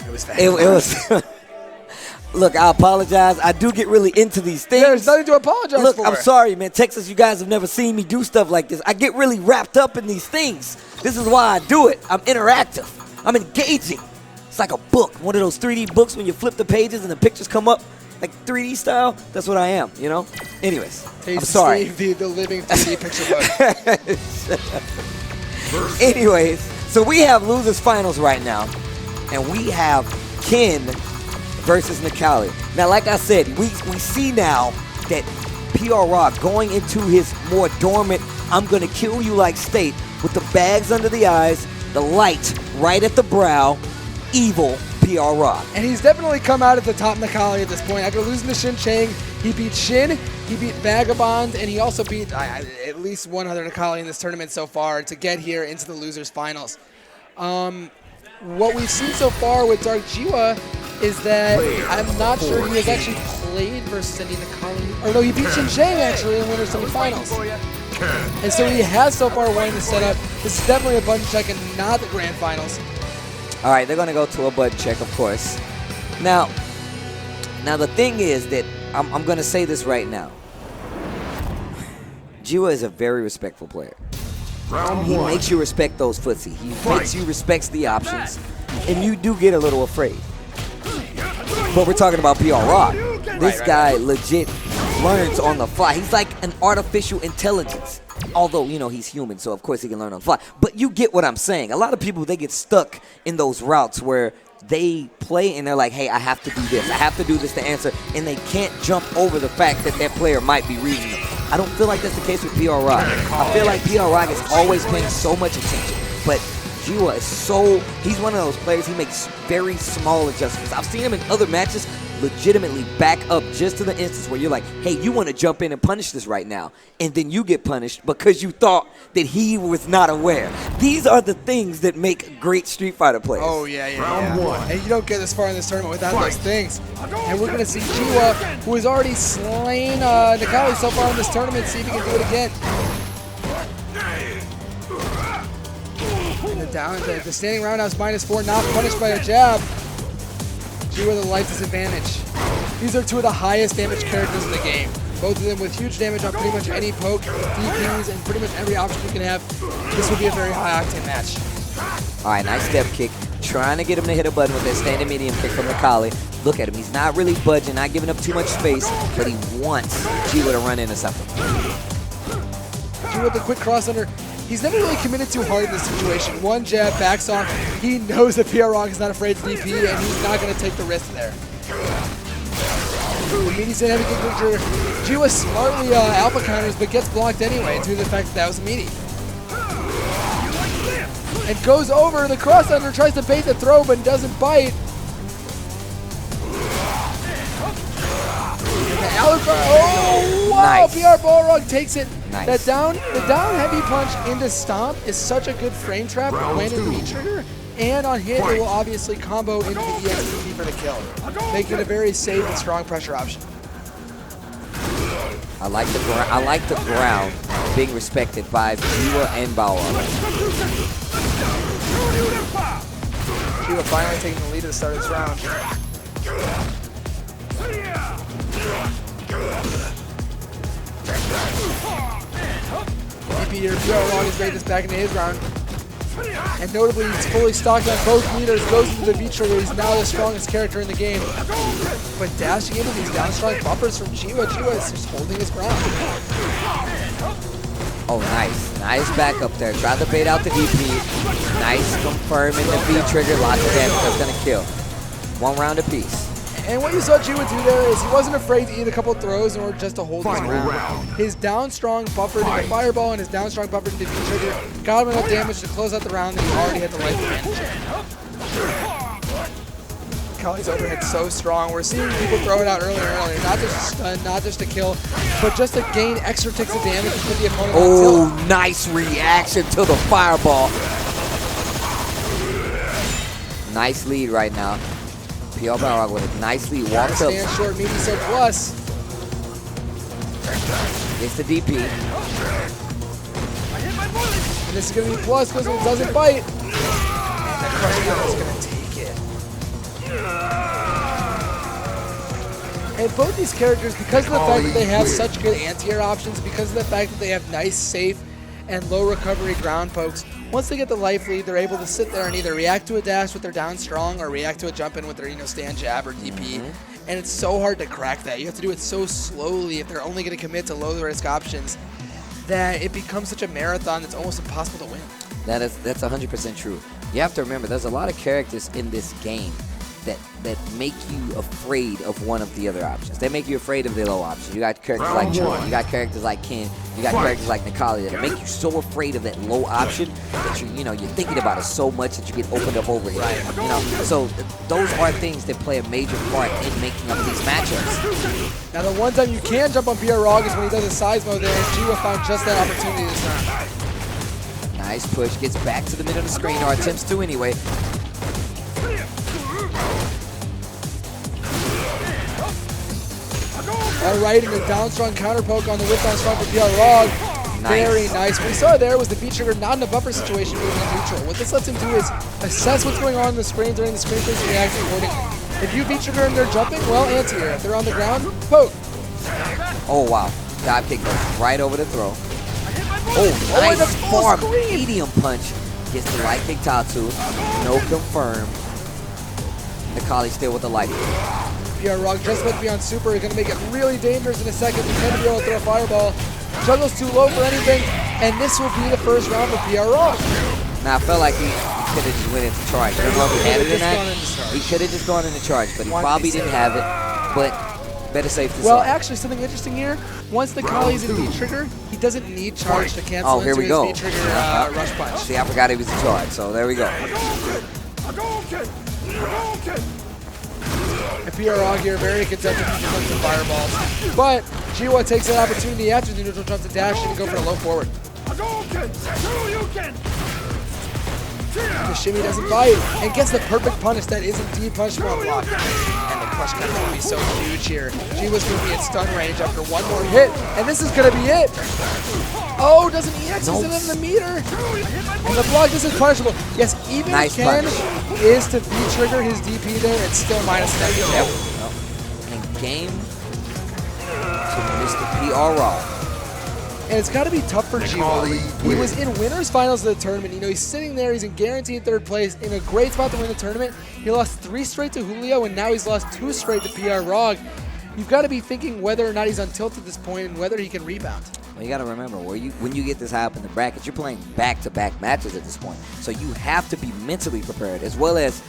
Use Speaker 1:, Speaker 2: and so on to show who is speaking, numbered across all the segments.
Speaker 1: It was fast.
Speaker 2: It was. Look, I apologize. I do get really into these things.
Speaker 1: There's nothing to apologize
Speaker 2: Look,
Speaker 1: for.
Speaker 2: I'm sorry, man. Texas, you guys have never seen me do stuff like this. I get really wrapped up in these things. This is why I do it. I'm interactive. I'm engaging. It's like a book, one of those 3D books when you flip the pages and the pictures come up like 3D style. That's what I am, you know? Anyways, I'm sorry.
Speaker 1: Steve, the living 3D picture book.
Speaker 2: Anyways, so we have losers finals right now, and we have Ken versus Nikali. Now, like I said, we see now that PR Rock going into his more dormant, I'm going to kill you like state with the bags under the eyes, the light right at the brow, evil PR Rock.
Speaker 1: And he's definitely come out at the top Nikali at this point. After losing to Shin Chang, he beat Shin, he beat Vagabond, and he also beat at least one other Nikali in this tournament so far to get here into the losers finals. What we've seen so far with Dark Jiewa is that I'm not sure he has actually played versus any Nikali. Or no, he beat Shin Chang actually in winter semifinals. And so he has so far won the setup. This is definitely a button check and not the grand finals.
Speaker 2: All right, they're going to go to a button check, of course. Now the thing is that I'm going to say this right now. Jiewa is a very respectful player. He makes you respect those footsie. He makes you respect the options. And you do get a little afraid. But we're talking about PR Rock. This guy legit learns on the fly. He's like an artificial intelligence. Although, you know, he's human, so of course he can learn on the fly. But you get what I'm saying. A lot of people, they get stuck in those routes where they play and they're like, hey, I have to do this. I have to do this to answer. And they can't jump over the fact that that player might be reading them. I don't feel like that's the case with PR Rock. I feel like PR Rock is always paying so much attention. But Jiewa is he's one of those players, he makes very small adjustments. I've seen him in other matches legitimately back up just to the instance where you're like, hey, you want to jump in and punish this right now. And then you get punished because you thought that he was not aware. These are the things that make great Street Fighter players.
Speaker 1: Oh, yeah. And you don't get this far in this tournament without those things. And we're going to see Jiewa, who has already slain Nikali so far in this tournament, see if he can do it again. And the standing roundhouse -4, not punished by a jab. Jiewa the life disadvantage. These are two of the highest damage characters in the game. Both of them with huge damage on pretty much any poke, DPs, and pretty much every option you can have. This would be a very high octane match.
Speaker 2: All right, nice step kick. Trying to get him to hit a button with that standing medium kick from Nikali. Look at him. He's not really budging, not giving up too much space, but he wants Jiewa to run into something.
Speaker 1: Jiewa with the quick cross under. He's never really committed too hard in this situation. One jab, backs off. He knows that PR Rock is not afraid to DP, and he's not going to take the risk there. The meaty's in heavy kick picture. Jiewa smartly alpha counters, but gets blocked anyway due to the fact that that was a meaty. And goes over the cross under, tries to bait the throw, but doesn't bite. Oh, wow!
Speaker 2: Nice.
Speaker 1: PR Balrog takes it.
Speaker 2: Nice.
Speaker 1: The down heavy punch into stomp is such a good frame trap when in the trigger, and on hit it will obviously combo into the EXP for the kill, making it a very safe and strong pressure option.
Speaker 2: I like the ground being respected by Jiewa and Balrog.
Speaker 1: Jiewa finally taking the lead at the start of this round. DP here, PR Rock has made this back into his round. And notably, he's fully stocked on both meters, goes into the V trigger. He's now the strongest character in the game. But dashing into these down strong buffers from Jiewa. Jiewa is just holding his ground.
Speaker 2: Oh, nice. Nice back up there. Tried to bait out the DP. Nice confirming the V trigger. Lots of damage. That's going to kill. One round apiece.
Speaker 1: And what you saw Jiewa do there is he wasn't afraid to eat a couple throws in order just to hold his ground. His down strong buffered into fireball and his down strong buffered into V-trigger got him enough damage to close out the round that he already had the life advantage. Kali's overhead so strong. We're seeing people throw it out earlier and earlier. Not just to stun, not just to kill, but just to gain extra ticks of damage and put the opponent on tilt.
Speaker 2: Oh, nice reaction to the fireball. Nice lead right now. PR Balrog with a nice lead, walks up.
Speaker 1: Stand short, meaty so plus.
Speaker 2: Gets the DP.
Speaker 1: And this is going to be plus because it doesn't bite. And the crush is going to take it. And both these characters, because of the fact that they have such good anti-air options, because of the fact that they have nice, safe, and low recovery ground pokes, once they get the life lead, they're able to sit there and either react to a dash with their down strong or react to a jump in with their stand jab or DP. And it's so hard to crack that. You have to do it so slowly if they're only going to commit to low risk options that it becomes such a marathon that's almost impossible to win.
Speaker 2: That's 100% true. You have to remember, there's a lot of characters in this game that make you afraid of one of the other options. They make you afraid of the low options. You got characters like Jiewa, you got characters like Ken, you got characters like Nikali that make you so afraid of that low option that you're thinking about it so much that you get opened up over here. So those are things that play a major part in making up these matchups.
Speaker 1: Now the one time you can jump on Balrog is when he does a size mode there, and Jiewa found just that opportunity this time.
Speaker 2: Nice push, gets back to the middle of the screen, or attempts to anyway.
Speaker 1: Alright, and a down strong counter poke on the whip down strong for Balrog. Very nice. What we saw there was the V trigger not in a buffer situation moving in neutral. What this lets him do is assess what's going on in the screen during the screen phase and react accordingly. If you V trigger and they're jumping, well, anti-air. If they're on the ground, poke.
Speaker 2: Oh wow, dive kick goes right over the throw. Oh, nice farm medium punch. Gets the light kick Tatsu. No confirm. Nikali still with the light kick.
Speaker 1: Balrog just about to be on super. He's going to make it really dangerous in a second. He's going to be able to throw a fireball. Juggles too low for anything, and this will be the first round for Balrog.
Speaker 2: Now, I felt like he could have just went into charge. I don't know if he had it in that. He could have just gone into charge, but he probably didn't have it. But better safe than sorry.
Speaker 1: Well, actually, something interesting here. Once Nikali's in V-trigger, he doesn't need charge to cancel into his V-trigger rush punch.
Speaker 2: See, I forgot he was in charge, so there we go.
Speaker 1: And Balrog here, very contested with some fireballs. But Jiewa takes that opportunity after the neutral jump to dash and go for a low forward. The shimmy doesn't bite and gets the perfect punish that is indeed punishable on block. And the crush counter will be so huge here. Jiewa's going to be in stun range after one more hit, and this is going to be it. Oh, doesn't EX is in the meter. And the block, this is punishable. Yes, even Ken is to V-trigger his DP there, it's still minus an XP.
Speaker 2: And game to Mr. Balrog.
Speaker 1: And it's got to be tough for Jiewa. He was in winners finals of the tournament. He's sitting there, he's in guaranteed third place, in a great spot to win the tournament. He lost 3 straight to Julio, and now he's lost 2 straight to Balrog. You've got to be thinking whether or not he's on tilt at this point and whether he can rebound.
Speaker 2: Well, you got to remember, when you get this high up in the bracket, you're playing back-to-back matches at this point. So you have to be mentally prepared as well as,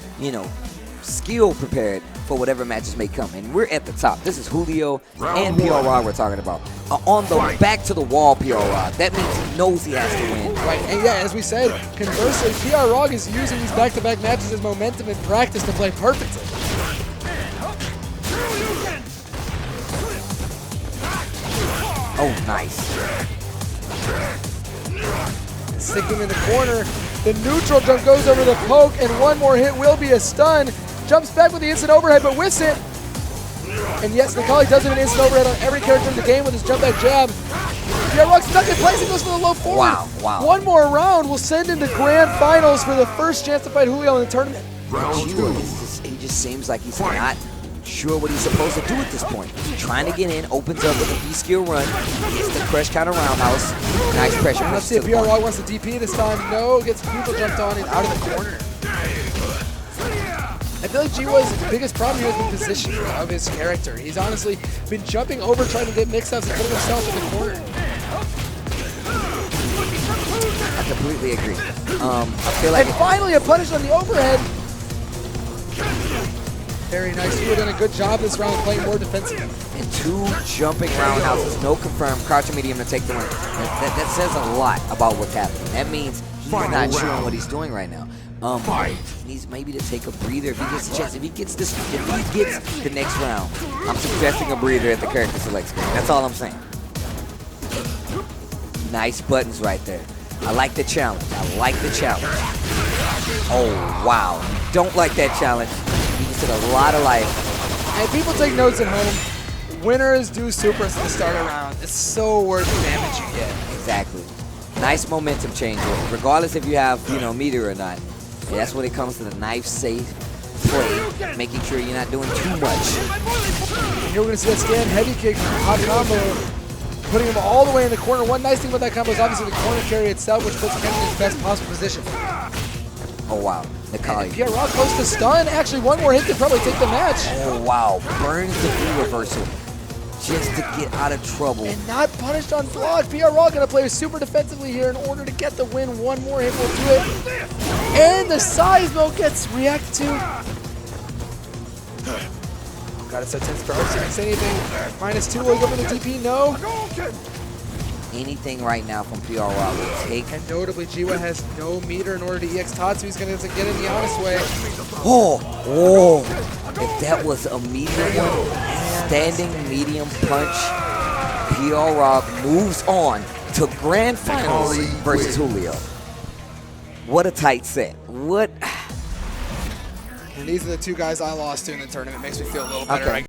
Speaker 2: skill prepared for whatever matches may come. And we're at the top. This is Julio and Balrog we're talking about. On the back to the wall Balrog. That means he knows he has to win.
Speaker 1: Right, and yeah, as we said, conversely, Balrog is using these back-to-back matches as momentum and practice to play perfectly.
Speaker 2: Oh, nice.
Speaker 1: Stick him in the corner. The neutral jump goes over the poke, and one more hit will be a stun. Jumps back with the instant overhead, but whiffs it. And yes, Nikali does have an instant overhead on every character in the game with his jump back jab. Balrog stuck in place and goes for the low forward.
Speaker 2: Wow.
Speaker 1: One more round will send into grand finals for the first chance to fight Julio in the tournament.
Speaker 2: He just seems like he's not sure what he's supposed to do at this point. Trying to get in, opens up with a V-skill run, gets the crush counter roundhouse. Nice pressure.
Speaker 1: Let's see if Balrog wants to DP this time. No, gets people jumped on and out of the corner. I feel like Jiewa's biggest problem here is the positioning of his character. He's honestly been jumping over, trying to get mix-ups and putting himself in the corner.
Speaker 2: I completely agree. I feel like...
Speaker 1: And finally a punish on the overhead. Very nice. Jiewa done a good job this round playing more defensive.
Speaker 2: And 2 jumping roundhouses, no confirmed, crouch medium to take the win. That says a lot about what's happening. That means he's not sure on what he's doing right now. He needs maybe to take a breather if he gets a chance. If he gets the next round, I'm suggesting a breather at the character select screen. That's all I'm saying. Nice buttons right there. I like the challenge. Oh, wow. Don't like that challenge. He just did a lot of life.
Speaker 1: And people take notes at home. Winners do supers at the start of the round. It's so worth the damage you get.
Speaker 2: Exactly. Nice momentum changer, regardless if you have, meter or not. And that's when it comes to the knife safe, play, making sure you're not doing too much.
Speaker 1: And here we're going to see that stand heavy kick from Hakanamo, putting him all the way in the corner. One nice thing about that combo is obviously the corner carry itself, which puts Ken in his best possible position.
Speaker 2: Oh, wow. Nakali.
Speaker 1: Pierre Rock goes to stun. Actually, one more hit could probably take the match.
Speaker 2: Oh, wow. Burns the V reversal just to get out of trouble.
Speaker 1: And not punished on block. Pierre Rock going to play super defensively here in order to get the win. One more hit will do it. And the Seismo gets reacted to. Got it so tense for Arts. Didn't say anything. -2. Will he go for the DP? No.
Speaker 2: Anything right now from PR Rock will take.
Speaker 1: And notably, Jiewa has no meter in order to EX Tatsu. He's going to get in the honest way.
Speaker 2: Oh. If that was a medium one, standing medium punch, PR Rock moves on to grand finals versus Julio. What a tight set. What?
Speaker 1: And these are the two guys I lost to in the tournament. Makes me feel a little better.
Speaker 2: Okay.